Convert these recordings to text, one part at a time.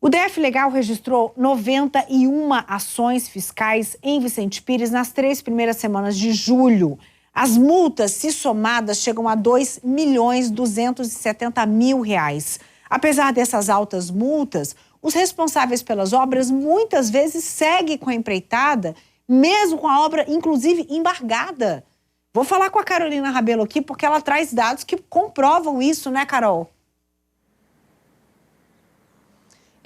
O DF Legal registrou 91 ações fiscais em Vicente Pires nas 3 primeiras semanas de julho. As multas, se somadas, chegam a R$ 2.270.000. Apesar dessas altas multas, os responsáveis pelas obras muitas vezes seguem com a empreitada, mesmo com a obra, inclusive, embargada. Vou falar com a Carolina Rabelo aqui, porque ela traz dados que comprovam isso, né, Carol?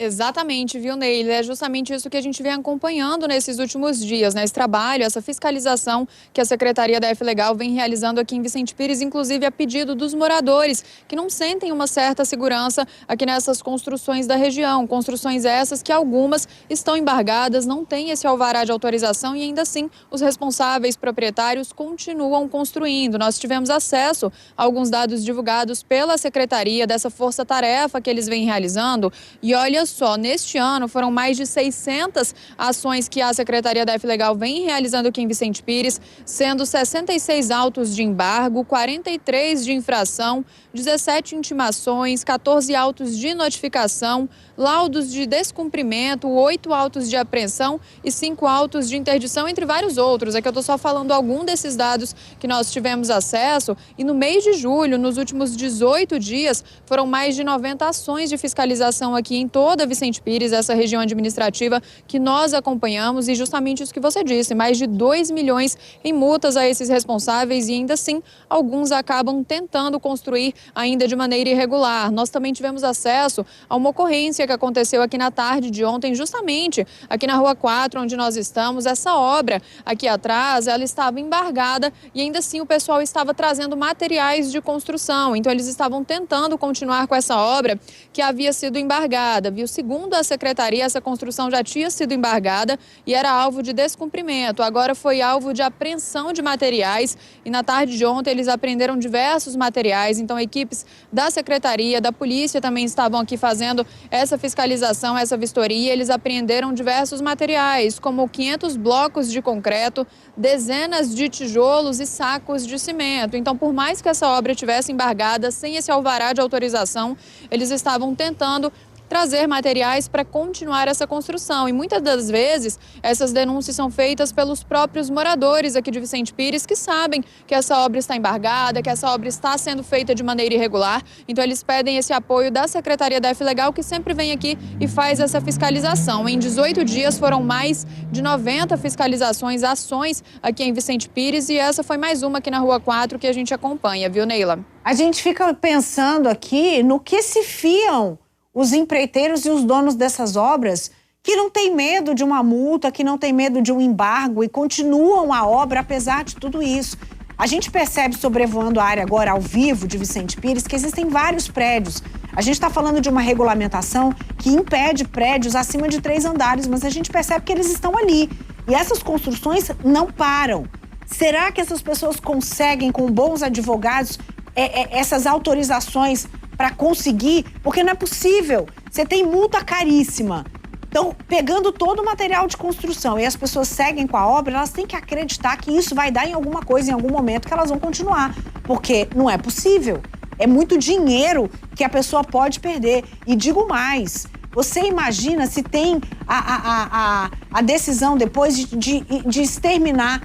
Exatamente, viu, Neile? É justamente isso que a gente vem acompanhando nesses últimos dias, né? Esse trabalho, essa fiscalização que a Secretaria da DF Legal vem realizando aqui em Vicente Pires, inclusive a pedido dos moradores, que não sentem uma certa segurança aqui nessas construções da região. Construções essas que algumas estão embargadas, não têm esse alvará de autorização e ainda assim os responsáveis proprietários continuam construindo. Nós tivemos acesso a alguns dados divulgados pela Secretaria dessa força-tarefa que eles vêm realizando e olha só, neste ano foram mais de 600 ações que a Secretaria da DF Legal vem realizando aqui em Vicente Pires, sendo 66 autos de embargo, 43 de infração, 17 intimações, 14 autos de notificação, laudos de descumprimento, 8 autos de apreensão e 5 autos de interdição, entre vários outros. Aqui eu estou só falando algum desses dados que nós tivemos acesso. E no mês de julho, nos últimos 18 dias, foram mais de 90 ações de fiscalização aqui em toda Vicente Pires, essa região administrativa que nós acompanhamos. E justamente isso que você disse, mais de 2 milhões em multas a esses responsáveis e ainda assim alguns acabam tentando construir ainda de maneira irregular. Nós também tivemos acesso a uma ocorrência que aconteceu aqui na tarde de ontem, justamente aqui na Rua 4, onde nós estamos. Essa obra aqui atrás, ela estava embargada e ainda assim o pessoal estava trazendo materiais de construção. Então eles estavam tentando continuar com essa obra que havia sido embargada, viu? Segundo a secretaria, essa construção já tinha sido embargada e era alvo de descumprimento. Agora foi alvo de apreensão de materiais e na tarde de ontem eles apreenderam diversos materiais. Então equipes da secretaria, da polícia também estavam aqui fazendo essa fiscalização, essa vistoria. Eles apreenderam diversos materiais, como 500 blocos de concreto, dezenas de tijolos e sacos de cimento. Então, por mais que essa obra estivesse embargada, sem esse alvará de autorização, eles estavam tentando trazer materiais para continuar essa construção. E muitas das vezes essas denúncias são feitas pelos próprios moradores aqui de Vicente Pires, que sabem que essa obra está embargada, que essa obra está sendo feita de maneira irregular. Então eles pedem esse apoio da Secretaria da DF Legal, que sempre vem aqui e faz essa fiscalização. Em 18 dias foram mais de 90 fiscalizações, ações aqui em Vicente Pires, e essa foi mais uma aqui na Rua 4 que a gente acompanha, viu, Neila? A gente fica pensando aqui no que se fiam os empreiteiros e os donos dessas obras, que não têm medo de uma multa, que não têm medo de um embargo e continuam a obra apesar de tudo isso. A gente percebe, sobrevoando a área agora ao vivo de Vicente Pires, que existem vários prédios. A gente está falando de uma regulamentação que impede prédios acima de 3 andares, mas a gente percebe que eles estão ali. E essas construções não param. Será que essas pessoas conseguem, com bons advogados, essas autorizações para conseguir? Porque não é possível. Você tem multa caríssima. Então, pegando todo o material de construção e as pessoas seguem com a obra, elas têm que acreditar que isso vai dar em alguma coisa, em algum momento, que elas vão continuar. Porque não é possível. É muito dinheiro que a pessoa pode perder. E digo mais, você imagina se tem a decisão depois de exterminar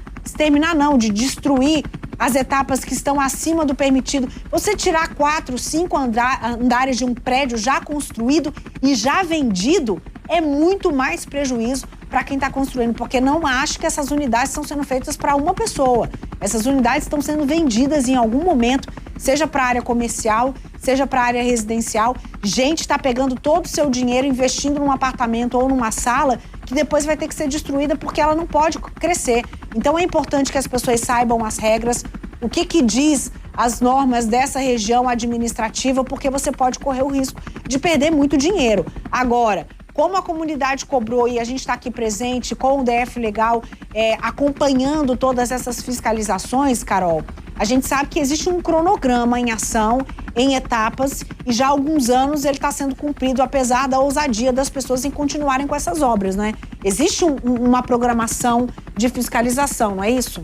não, de destruir as etapas que estão acima do permitido. Você tirar 4, 5 andares de um prédio já construído e já vendido é muito mais prejuízo para quem está construindo, porque não acho que essas unidades estão sendo feitas para uma pessoa. Essas unidades estão sendo vendidas em algum momento, seja para a área comercial, seja para a área residencial. Gente está pegando todo o seu dinheiro, investindo num apartamento ou numa sala que depois vai ter que ser destruída porque ela não pode crescer. Então é importante que as pessoas saibam as regras, o que diz as normas dessa região administrativa, porque você pode correr o risco de perder muito dinheiro. Agora, como a comunidade cobrou e a gente está aqui presente com o DF Legal, acompanhando todas essas fiscalizações, Carol, a gente sabe que existe um cronograma em ação, em etapas, e já há alguns anos ele está sendo cumprido, apesar da ousadia das pessoas em continuarem com essas obras, né? Existe uma programação de fiscalização, não é isso?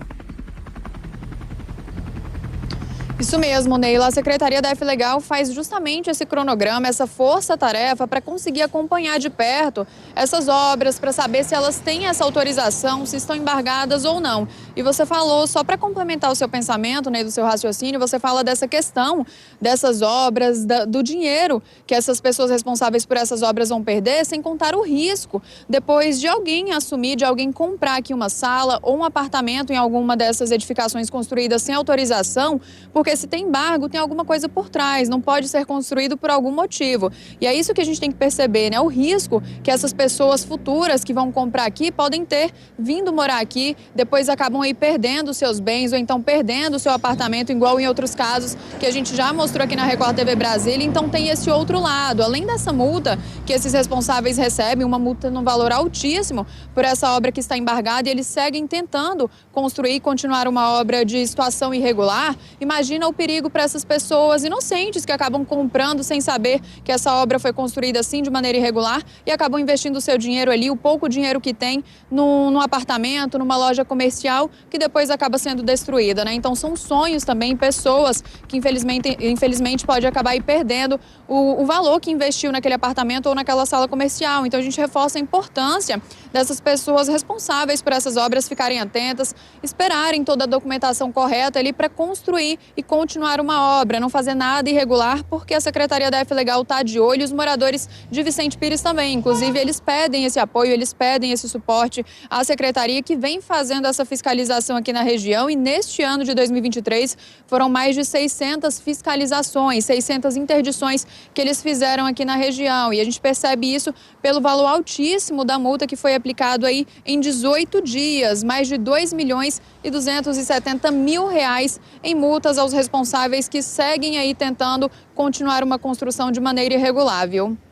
Isso mesmo, Neila. A Secretaria da F-Legal faz justamente esse cronograma, essa força-tarefa para conseguir acompanhar de perto essas obras, para saber se elas têm essa autorização, se estão embargadas ou não. E você falou, só para complementar o seu pensamento, né, do seu raciocínio, você fala dessa questão dessas obras, do dinheiro que essas pessoas responsáveis por essas obras vão perder, sem contar o risco depois de alguém assumir, de alguém comprar aqui uma sala ou um apartamento em alguma dessas edificações construídas sem autorização, porque se tem embargo, tem alguma coisa por trás, não pode ser construído por algum motivo. E é isso que a gente tem que perceber, né? O risco que essas pessoas futuras que vão comprar aqui podem ter vindo morar aqui, depois acabam aí perdendo seus bens ou então perdendo o seu apartamento, igual em outros casos que a gente já mostrou aqui na Record TV Brasília. Então tem esse outro lado, além dessa multa que esses responsáveis recebem, uma multa no valor altíssimo por essa obra que está embargada, e eles seguem tentando construir e continuar uma obra de situação irregular. Imagina o perigo para essas pessoas inocentes que acabam comprando sem saber que essa obra foi construída assim de maneira irregular e acabam investindo o seu dinheiro ali, o pouco dinheiro que tem num apartamento, numa loja comercial, que depois acaba sendo destruída, né? Então são sonhos também, pessoas que infelizmente pode acabar aí perdendo o valor que investiu naquele apartamento ou naquela sala comercial. Então a gente reforça a importância dessas pessoas responsáveis por essas obras ficarem atentas, esperarem toda a documentação correta ali para construir e continuar uma obra, não fazer nada irregular, porque a Secretaria da F-Legal está de olho, os moradores de Vicente Pires também. Inclusive, eles pedem esse apoio, eles pedem esse suporte à Secretaria, que vem fazendo essa fiscalização aqui na região, e neste ano de 2023 foram mais de 600 fiscalizações, 600 interdições que eles fizeram aqui na região. E a gente percebe isso pelo valor altíssimo da multa que foi aplicado aí em 18 dias, mais de 2.270.000 reais em multas aos responsáveis que seguem aí tentando continuar uma construção de maneira irregular, viu?